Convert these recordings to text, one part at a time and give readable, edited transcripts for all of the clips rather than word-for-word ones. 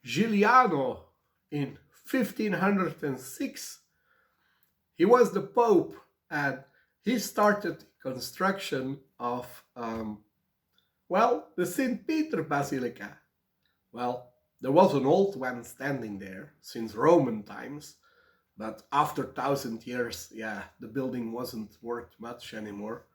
Guiliano in 1506. He was the Pope, and he started construction of, the St. Peter Basilica. Well, there was an old one standing there since Roman times, but after 1,000 years, yeah, the building wasn't worth much anymore.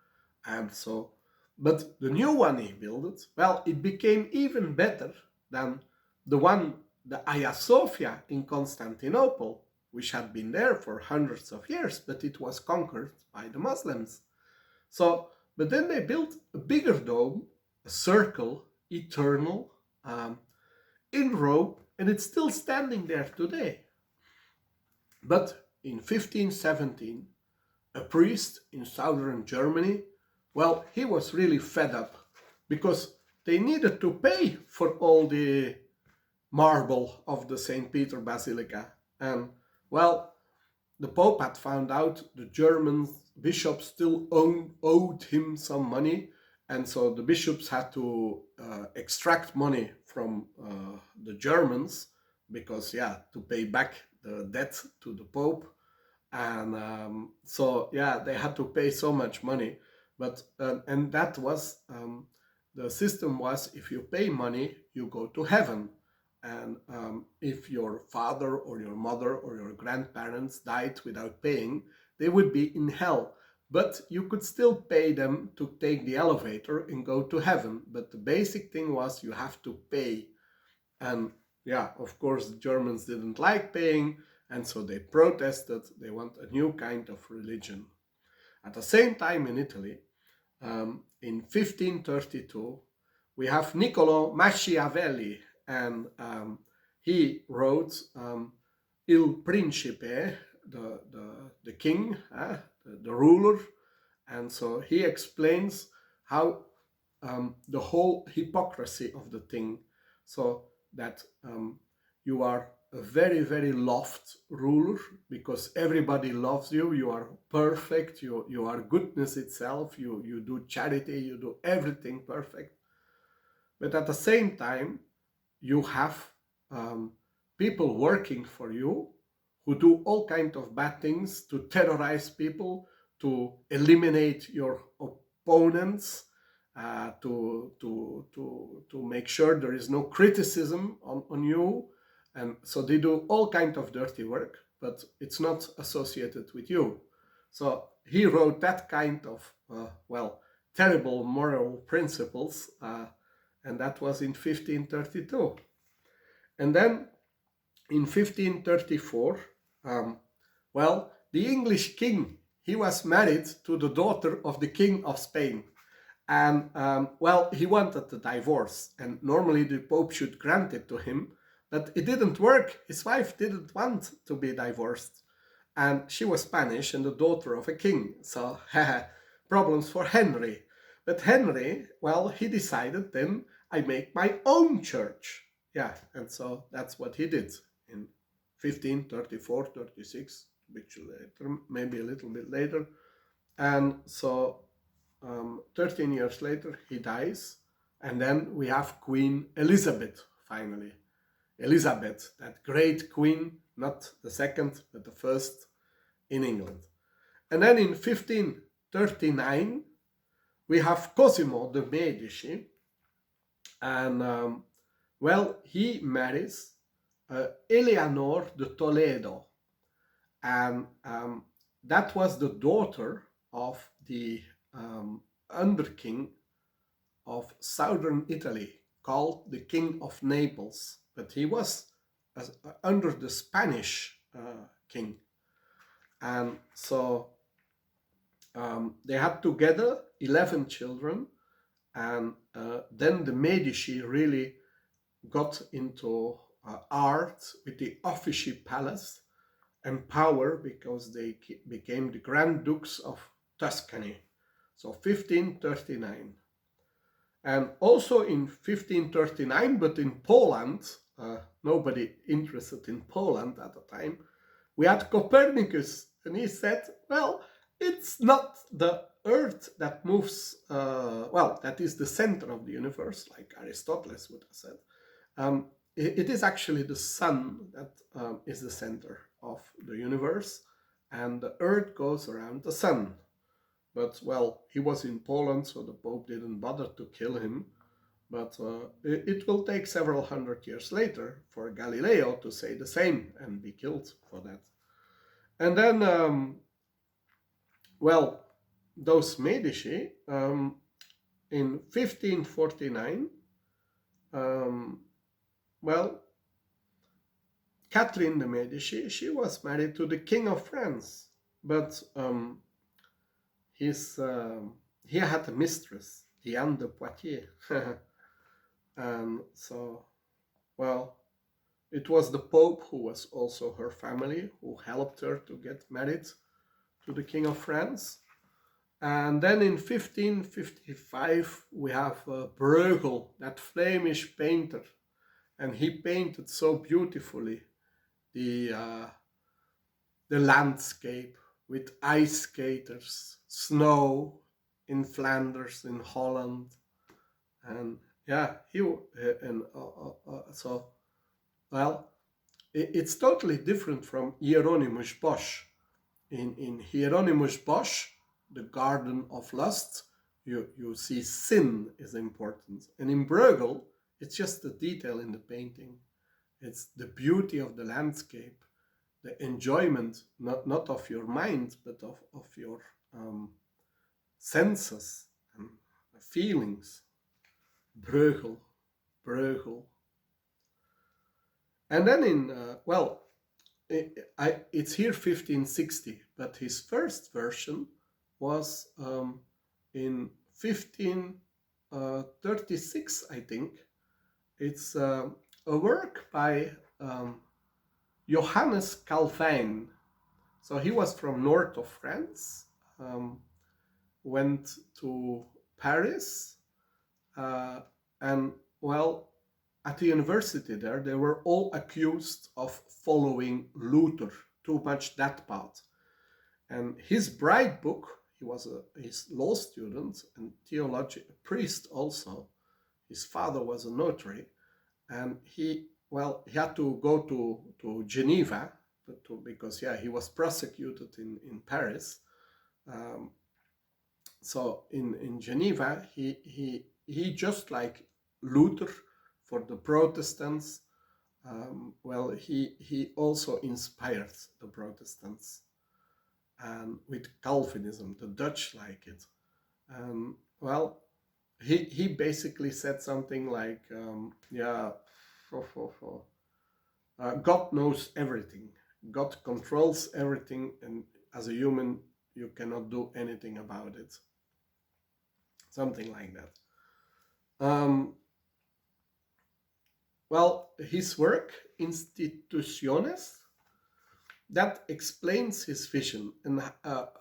And so, but the new one he built, well, it became even better than the one, the Hagia Sophia in Constantinople, which had been there for hundreds of years, but it was conquered by the Muslims. So, but then they built a bigger dome, a circle, eternal, um, in Rome, and it's still standing there today. But in 1517, a priest in southern Germany, well, he was really fed up because they needed to pay for all the marble of the St. Peter Basilica. And, well, the Pope had found out the German bishops still owed him some money, and so the bishops had to extract money from the Germans because, yeah, to pay back the debt to the Pope. And so, yeah, they had to pay so much money. But and that was the system was, if you pay money, you go to heaven. And if your father or your mother or your grandparents died without paying, they would be in hell. But you could still pay them to take the elevator and go to heaven. But the basic thing was you have to pay. And yeah, of course, the Germans didn't like paying, and so they protested. They want a new kind of religion. At the same time in Italy, in 1532, we have Niccolo Machiavelli, and he wrote Il Principe, the king, the ruler, and so he explains how the whole hypocrisy of the thing, so that you are a very, very loved ruler because everybody loves you, you are perfect, you are goodness itself, you do charity, you do everything perfect. But at the same time, you have people working for you who do all kinds of bad things to terrorize people, to eliminate your opponents, to make sure there is no criticism on you. And so they do all kinds of dirty work, but it's not associated with you. So he wrote that kind of, terrible moral principles, and that was in 1532. And then in 1534, the English king, he was married to the daughter of the King of Spain. And, he wanted a divorce, and normally the Pope should grant it to him, but it didn't work. His wife didn't want to be divorced, and she was Spanish and the daughter of a king, so problems for Henry. But Henry, he decided then, I make my own church. Yeah, and so that's what he did in 1534, 36, which later, maybe a little bit later. And so 13 years later, he dies, and then we have Queen Elizabeth, finally. Elizabeth, that great queen, not the second, but the first in England. And then in 1539, we have Cosimo de' Medici, and, he marries Eleanor de Toledo, and that was the daughter of the under king of southern Italy, called the King of Naples, but he was under the Spanish king. And so they had together 11 children, and then the Medici really got into art with the Uffizi Palace and power, because they became the Grand Dukes of Tuscany. So 1539. And also in 1539, but in Poland, nobody interested in Poland at the time, we had Copernicus, and he said, it's not the Earth that moves, that is the center of the universe, like Aristotle would have said. it is actually the sun that is the center of the universe, and the earth goes around the sun. But well, he was in Poland, so the Pope didn't bother to kill him. But it will take several hundred years later for Galileo to say the same and be killed for that. And then, well, those Medici, in 1549, well, Catherine de Medici, she was married to the King of France, but he had a mistress, Diane de Poitiers. And so, well, it was the Pope, who was also her family, who helped her to get married to the King of France. And then in 1555, we have Bruegel, that Flemish painter, and he painted so beautifully the landscape with ice skaters, snow in Flanders, in Holland, and yeah, so well, it's totally different from Hieronymus Bosch. In Hieronymus Bosch, the Garden of Lust, you see sin is important, and in Bruegel, it's just the detail in the painting. It's the beauty of the landscape, the enjoyment, not of your mind, but of your senses and feelings. Bruegel. And then it's here 1560, but his first version was in 1536, I think. It's a work by Johannes Calvin. So he was from north of France, went to Paris, and well, at the university there, they were all accused of following Luther, too much that path. And his bride book, he was his law student and theology priest also. His father was a notary, and he had to go to Geneva because he was prosecuted in Paris. So in Geneva, he just like Luther for the Protestants, he also inspired the Protestants, and with Calvinism, the Dutch like it. He basically said something like, God knows everything. God controls everything, and as a human, you cannot do anything about it. Something like that. His work, Institutiones, that explains his vision. And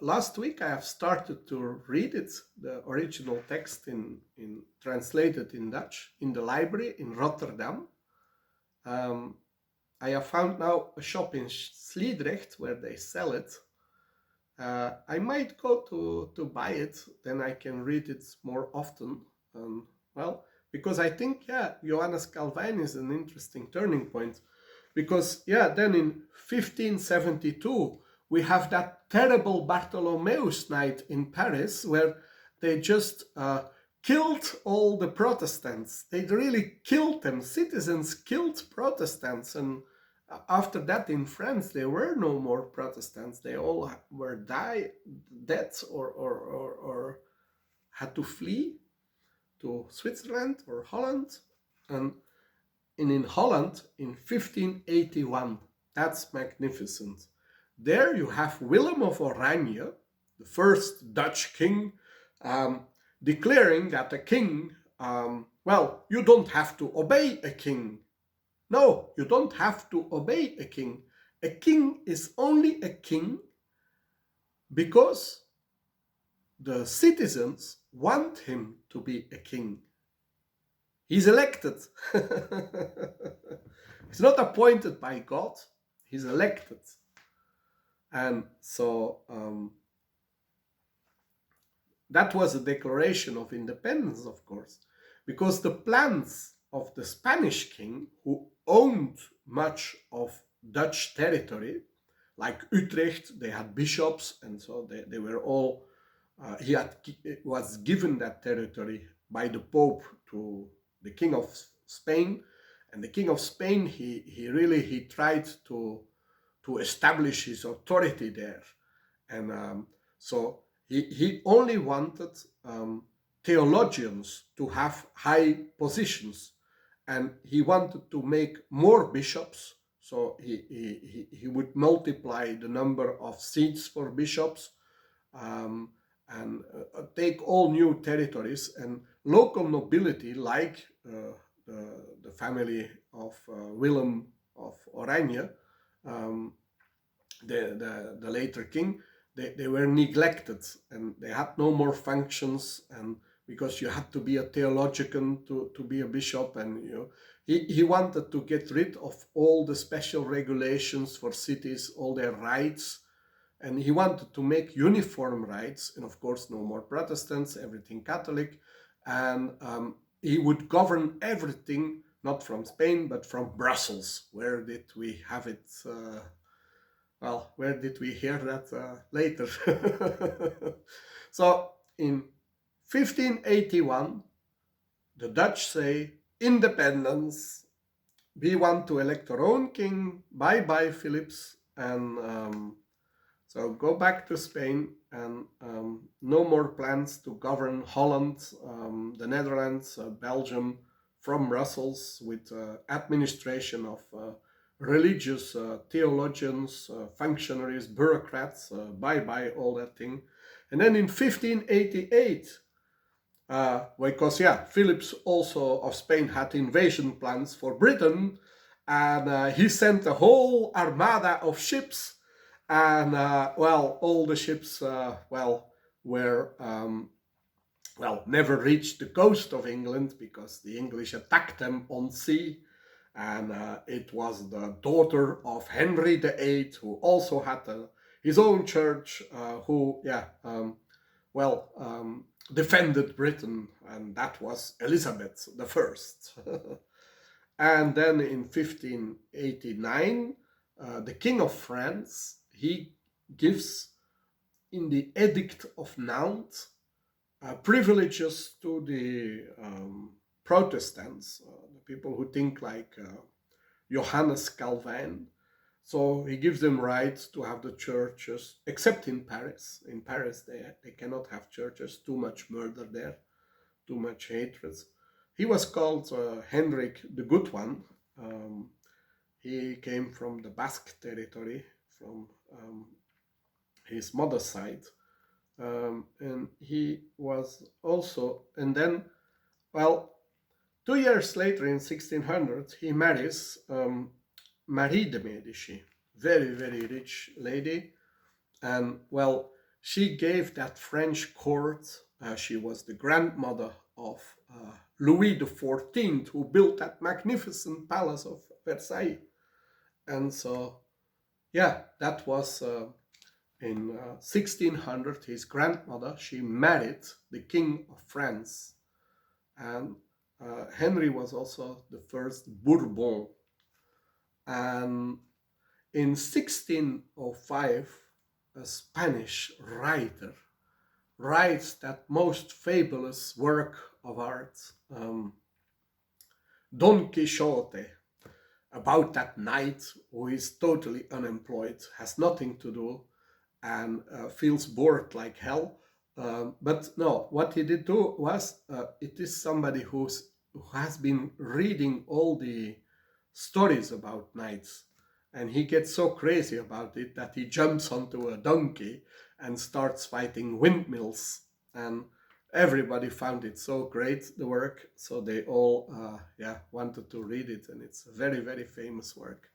last week I have started to read it, the original text in translated in Dutch, in the library in Rotterdam. I have found now a shop in Sliedrecht where they sell it. I might go to buy it, then I can read it more often. Because I think, Johannes Calvin is an interesting turning point. Because, then in 1572, we have that terrible Bartholomeus night in Paris where they just killed all the Protestants. They really killed them. Citizens killed Protestants. And after that in France, there were no more Protestants. They all were dead or had to flee to Switzerland or Holland. And in Holland in 1581, that's magnificent. There you have Willem of Oranje, the first Dutch king, declaring that a king, you don't have to obey a king. No, you don't have to obey a king. A king is only a king because the citizens want him to be a king. He's elected. He's not appointed by God. He's elected. And so that was a declaration of independence, of course, because the plans of the Spanish king, who owned much of Dutch territory, like Utrecht. They had bishops, and so they were all, was given that territory by the Pope to the King of Spain. And the King of Spain, he tried to establish his authority there. And so he only wanted theologians to have high positions, and he wanted to make more bishops. So he would multiply the number of seats for bishops, and take all new territories, and local nobility, like the family of Willem of Oranje, um, the later king, they were neglected, and they had no more functions, and because you had to be a theologian to be a bishop, and he wanted to get rid of all the special regulations for cities, all their rights, and he wanted to make uniform rights, and of course no more Protestants, everything Catholic, and he would govern everything not from Spain but from Brussels. Where did we have it? Well, where did we hear that later? So in 1581, the Dutch say, independence, we want to elect our own king, bye-bye Philips, and so go back to Spain, and no more plans to govern Holland, the Netherlands, Belgium from Brussels, with administration of religious theologians, functionaries, bureaucrats, bye-bye all that thing. And then in 1588, because Philips also of Spain had invasion plans for Britain, and he sent a whole armada of ships, and all the ships were never reached the coast of England because the English attacked them on sea. And it was the daughter of Henry VIII, who also had his own church, who defended Britain, and that was Elizabeth I. And then in 1589, the King of France, he gives in the Edict of Nantes privileges to the Protestants, the people who think like Johannes Calvin. So he gives them rights to have the churches, except in Paris. In Paris, they cannot have churches, too much murder there, too much hatred. He was called Henrik the Good One. He came from the Basque territory, from his mother's side. And he was also, and then, 2 years later, in 1600, he marries Marie de Medici, very, very rich lady. And she gave that French court, she was the grandmother of Louis XIV, who built that magnificent palace of Versailles. And so, that was in 1600, his grandmother, she married the King of France. And Henry was also the first Bourbon. And in 1605, a Spanish writer writes that most fabulous work of art, Don Quixote, about that knight who is totally unemployed, has nothing to do, and feels bored like hell. But no, what he did do was, it is somebody who has been reading all the stories about knights, and he gets so crazy about it that he jumps onto a donkey and starts fighting windmills, and everybody found it so great, the work, so they all wanted to read it, and it's a very, very famous work.